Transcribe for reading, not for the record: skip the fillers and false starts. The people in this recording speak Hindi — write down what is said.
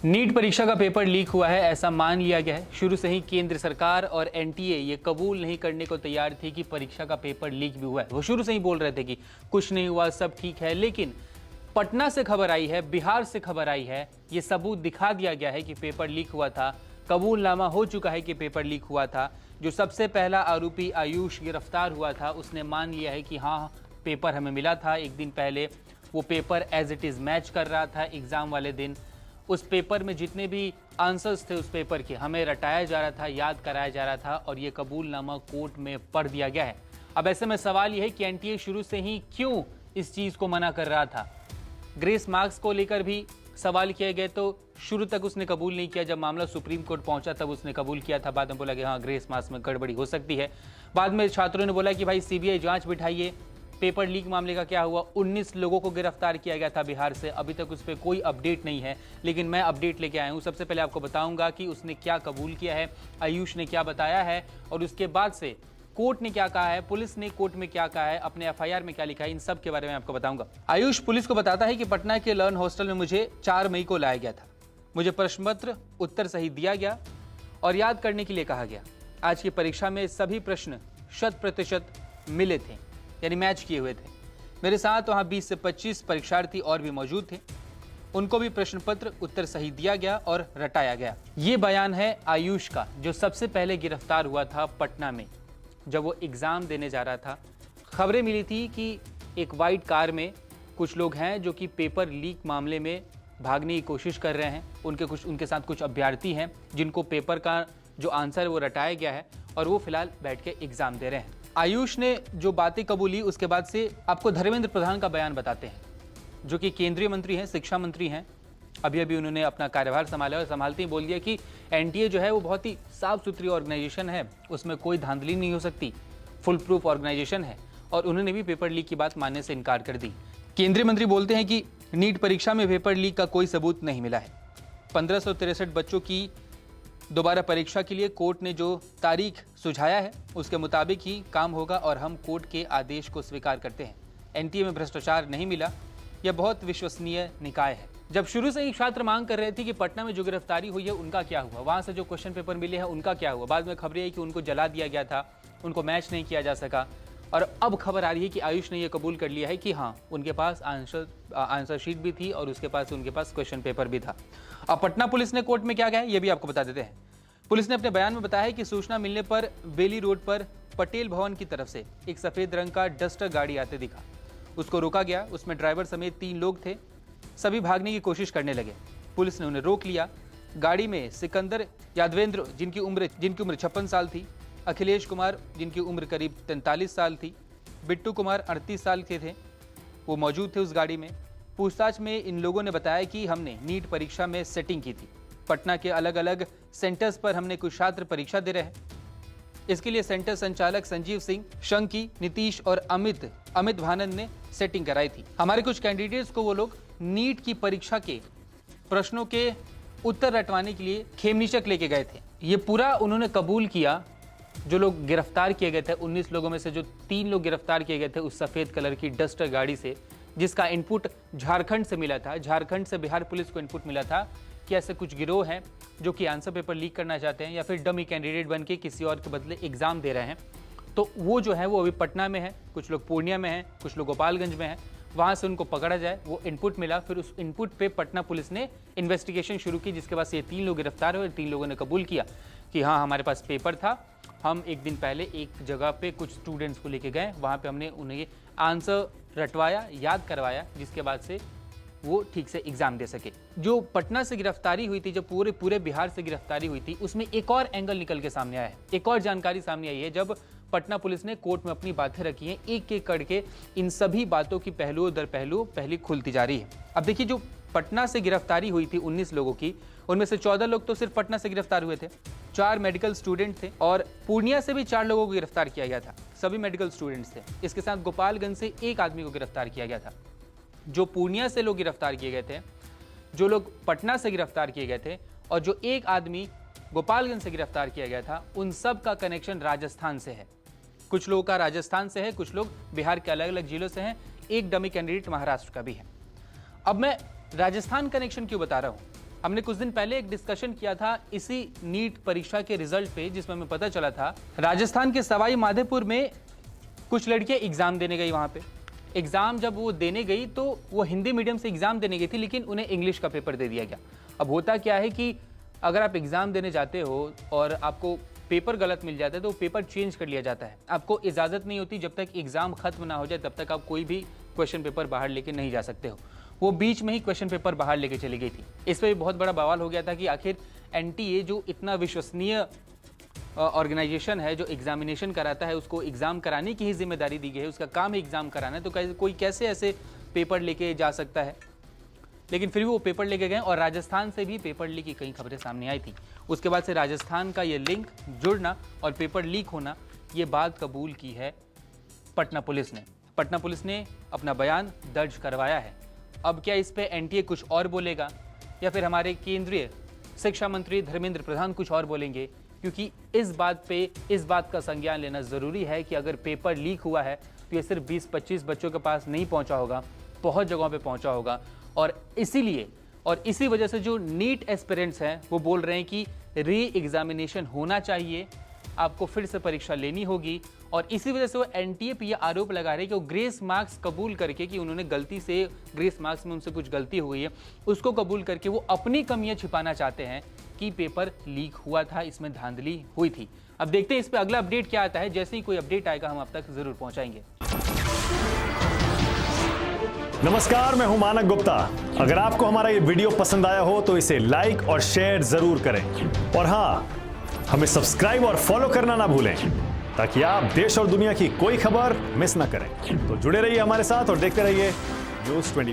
नीट परीक्षा का पेपर लीक हुआ है, ऐसा मान लिया गया है। शुरू से ही केंद्र सरकार और एनटीए ये कबूल नहीं करने को तैयार थी कि परीक्षा का पेपर लीक भी हुआ है। वो शुरू से ही बोल रहे थे कि कुछ नहीं हुआ, सब ठीक है। लेकिन पटना से खबर आई है, बिहार से खबर आई है, ये सबूत दिखा दिया गया है कि पेपर लीक हुआ था। कबूलनामा हो चुका है कि पेपर लीक हुआ था। जो सबसे पहला आरोपी आयुष गिरफ्तार हुआ था, उसने मान लिया है कि हाँ, पेपर हमें मिला था एक दिन पहले। वो paper as it is match कर रहा था एग्ज़ाम वाले दिन। उस पेपर में जितने भी आंसर्स थे उस पेपर के, हमें रटाया जा रहा था, याद कराया जा रहा था, और ये कबूलनामा कोर्ट में पढ़ दिया गया है। अब ऐसे में सवाल ये है कि एनटीए शुरू से ही क्यों इस चीज़ को मना कर रहा था। ग्रेस मार्क्स को लेकर भी सवाल किए गए तो शुरू तक उसने कबूल नहीं किया। जब मामला सुप्रीम कोर्ट पहुंचा तब उसने कबूल किया था। बाद में बोला कि हाँ, ग्रेस मार्क्स में गड़बड़ी हो सकती है। बाद में छात्रों ने बोला कि भाई सीबीआई जांच बिठाइए, पेपर लीक मामले का क्या हुआ। 19 लोगों को गिरफ्तार किया गया था बिहार से, अभी तक उस पर कोई अपडेट नहीं है। लेकिन मैं अपडेट लेके आया हूँ। सबसे पहले आपको बताऊंगा कि उसने क्या कबूल किया है, आयुष ने क्या बताया है, और उसके बाद से कोर्ट ने क्या कहा है, पुलिस ने कोर्ट में क्या कहा है, अपने एफआईआर में क्या लिखा है, इन सब के बारे में आपको बताऊंगा। आयुष पुलिस को बताता है कि पटना के लर्न हॉस्टल में मुझे 4 मई को लाया गया था। मुझे प्रश्न पत्र उत्तर सही दिया गया और याद करने के लिए कहा गया। आज की परीक्षा में सभी प्रश्न 100% मिले थे, यानी मैच किए हुए थे। मेरे साथ वहाँ 20 से 25 परीक्षार्थी और भी मौजूद थे। उनको भी प्रश्न पत्र उत्तर सही दिया गया और रटाया गया। ये बयान है आयुष का, जो सबसे पहले गिरफ्तार हुआ था पटना में जब वो एग्ज़ाम देने जा रहा था। खबरें मिली थी कि एक वाइट कार में कुछ लोग हैं जो कि पेपर लीक मामले में भागने की कोशिश कर रहे हैं। उनके साथ कुछ अभ्यर्थी हैं जिनको पेपर का जो आंसर है वो रटाया गया है, और वो फिलहाल बैठ के एग्ज़ाम दे रहे हैं। आयुष ने जो बातें कबूली, उसके बाद से आपको धर्मेंद्र प्रधान का बयान बताते हैं, जो कि केंद्रीय मंत्री हैं, शिक्षा मंत्री हैं। अभी अभी उन्होंने अपना कार्यभार संभाला और संभालते ही बोल दिया कि एनटीए जो है वो बहुत ही साफ सुथरी ऑर्गेनाइजेशन है, उसमें कोई धांधली नहीं हो सकती, फुल प्रूफ ऑर्गेनाइजेशन है। और उन्होंने भी पेपर लीक की बात मानने से इनकार कर दी। केंद्रीय मंत्री बोलते हैं कि नीट परीक्षा में पेपर लीक का कोई सबूत नहीं मिला है। 1563 बच्चों की दोबारा परीक्षा के लिए कोर्ट ने जो तारीख सुझाया है उसके मुताबिक ही काम होगा, और हम कोर्ट के आदेश को स्वीकार करते हैं। एनटीए में भ्रष्टाचार नहीं मिला, यह बहुत विश्वसनीय निकाय है। जब शुरू से ही छात्र मांग कर रहे थे कि पटना में जो गिरफ्तारी हुई है उनका क्या हुआ, वहां से जो क्वेश्चन पेपर मिले हैं उनका क्या हुआ। बाद में खबरें आई कि उनको जला दिया गया था, उनको मैच नहीं किया जा सका। और अब खबर आ रही है कि आयुष ने यह कबूल कर लिया है कि हाँ, उनके पास आंसर शीट भी थी और उनके पास क्वेश्चन पेपर भी था। अब पटना पुलिस ने कोर्ट में क्या कहा है ये भी आपको बता देते हैं। पुलिस ने अपने बयान में बताया है कि सूचना मिलने पर बेली रोड पर पटेल भवन की तरफ से एक सफेद रंग का डस्टर गाड़ी आते दिखा। उसको रोका गया। उसमें ड्राइवर समेत 3 लोग थे। सभी भागने की कोशिश करने लगे। पुलिस ने उन्हें रोक लिया। गाड़ी में सिकंदर यादवेंद्र, जिनकी उम्र 56 साल थी, अखिलेश कुमार, जिनकी उम्र करीब 43 साल थी, बिट्टू कुमार 38 साल के थे, वो मौजूद थे उस गाड़ी में। पूछताछ में इन लोगों ने बताया कि हमने नीट परीक्षा में सेटिंग की थी। पटना के अलग अलग सेंटर्स पर हमने कुछ छात्र परीक्षा दे रहे हैं। इसके लिए सेंटर संचालक संजीव सिंह, शंकी, नीतीश और अमित भानंद ने सेटिंग कराई थी। हमारे कुछ कैंडिडेट्स को वो लोग नीट की परीक्षा के प्रश्नों के उत्तर रटवाने के लिए खेमनीचक लेके गए थे। ये पूरा उन्होंने कबूल किया। जो लोग गिरफ्तार किए गए थे, 19 लोगों में से जो 3 लोग गिरफ्तार किए गए थे उस सफेद कलर की डस्टर गाड़ी से, जिसका इनपुट झारखंड से मिला था। झारखंड से बिहार पुलिस को इनपुट मिला था कि ऐसे कुछ गिरोह हैं जो कि आंसर पेपर लीक करना चाहते हैं या फिर डमी कैंडिडेट बन के किसी और के बदले एग्जाम दे रहे हैं। तो वो जो है वो अभी पटना में है, कुछ लोग पूर्णिया में हैं, कुछ लोग गोपालगंज में हैं। वहाँ से उनको पकड़ा जाए, वो इनपुट मिला। फिर उस इनपुट पे पटना पुलिस ने इन्वेस्टिगेशन शुरू की, जिसके बाद से ये 3 लोग गिरफ्तार हुए। 3 लोगों ने कबूल किया कि हाँ, हमारे पास पेपर था, हम एक दिन पहले एक जगह पे कुछ स्टूडेंट्स को लेके गए, वहाँ पे हमने उन्हें आंसर रटवाया, याद करवाया, जिसके बाद से वो ठीक से एग्जाम दे सके। जो पटना से गिरफ्तारी हुई थी, जब पूरे बिहार से गिरफ्तारी हुई थी, उसमें एक और एंगल निकल के सामने आया है, एक और जानकारी सामने आई है। जब पटना पुलिस ने कोर्ट में अपनी बातें रखी हैं, एक एक करके इन सभी बातों की पहलू दर पहलू पहली खुलती जा रही है। अब देखिए, जो पटना से गिरफ्तारी हुई थी 19 लोगों की, उनमें से 14 लोग तो सिर्फ पटना से गिरफ्तार हुए थे, 4 मेडिकल स्टूडेंट थे, और पूर्णिया से भी 4 लोगों को गिरफ्तार किया गया था, सभी मेडिकल स्टूडेंट्स थे। इसके साथ गोपालगंज से एक आदमी को गिरफ्तार किया गया था। जो पूर्णिया से लोग गिरफ्तार किए गए थे, जो लोग पटना से गिरफ्तार किए गए थे, और जो एक आदमी गोपालगंज से गिरफ्तार किया गया था, उन सब का कनेक्शन राजस्थान से है। कुछ लोगों का राजस्थान से है, कुछ लोग बिहार के अलग अलग जिलों से हैं, एक डमी कैंडिडेट महाराष्ट्र का भी है। अब मैं राजस्थान कनेक्शन क्यों बता रहा हूं? हमने कुछ दिन पहले एक डिस्कशन किया था इसी नीट परीक्षा के रिजल्ट पे, जिसमें हमें पता चला था राजस्थान के सवाई माधोपुर में कुछ लड़कियां एग्जाम देने गई। वहां पे एग्जाम जब वो देने गई तो वो हिंदी मीडियम से एग्जाम देने गई थी, लेकिन उन्हें इंग्लिश का पेपर दे दिया गया। अब होता क्या है कि अगर आप एग्जाम देने जाते हो और आपको पेपर गलत मिल जाता है तो पेपर चेंज कर लिया जाता है। आपको इजाज़त नहीं होती, जब तक एग्जाम खत्म ना हो जाए तब तक आप कोई भी क्वेश्चन पेपर बाहर लेके नहीं जा सकते हो। वो बीच में ही क्वेश्चन पेपर बाहर लेके चली गई थी। इस पर भी बहुत बड़ा बवाल हो गया था कि आखिर एनटीए जो इतना विश्वसनीय ऑर्गेनाइजेशन है, जो एग्जामिनेशन कराता है, उसको एग्जाम कराने की ही जिम्मेदारी दी गई है, उसका काम है एग्जाम कराना है, तो कोई कैसे ऐसे पेपर लेके जा सकता है। लेकिन फिर भी वो पेपर लेके गए और राजस्थान से भी पेपर लीक की कई खबरें सामने आई थी। उसके बाद से राजस्थान का ये लिंक जुड़ना और पेपर लीक होना, ये बात कबूल की है पटना पुलिस ने। पटना पुलिस ने अपना बयान दर्ज करवाया है। अब क्या इस पे एनटीए कुछ और बोलेगा या फिर हमारे केंद्रीय शिक्षा मंत्री धर्मेंद्र प्रधान कुछ और बोलेंगे? क्योंकि इस बात का संज्ञान लेना ज़रूरी है कि अगर पेपर लीक हुआ है तो ये सिर्फ 20-25 बच्चों के पास नहीं पहुंचा होगा, बहुत जगहों पे पहुंचा होगा। और इसी वजह से जो नीट एस्पिरेंट्स हैं वो बोल रहे हैं कि री एग्जामिनेशन होना चाहिए, आपको फिर से परीक्षा लेनी होगी। और इसी वजह से वो एनटीए पे ये आरोप लगा रहे हैं कि वो ग्रेस मार्क्स कबूल करके, कि उन्होंने गलती से ग्रेस मार्क्स में उनसे कुछ गलती हो गई है, उसको कबूल करके वो अपनी कमियां छिपाना चाहते हैं कि पेपर लीक हुआ था, इसमें धांधली हुई थी। अब देखते हैं इस पे अगला अपडेट क्या आता है। जैसे ही कोई अपडेट आएगा हम आप तक जरूर पहुंचाएंगे। नमस्कार, मैं हूं मानक गुप्ता। अगर आपको हमारा ये वीडियो पसंद आया हो तो इसे लाइक और शेयर जरूर करें, और हाँ, हमें सब्सक्राइब और फॉलो करना ना भूलें ताकि आप देश और दुनिया की कोई खबर मिस ना करें। तो जुड़े रहिए हमारे साथ और देखते रहिए News 24।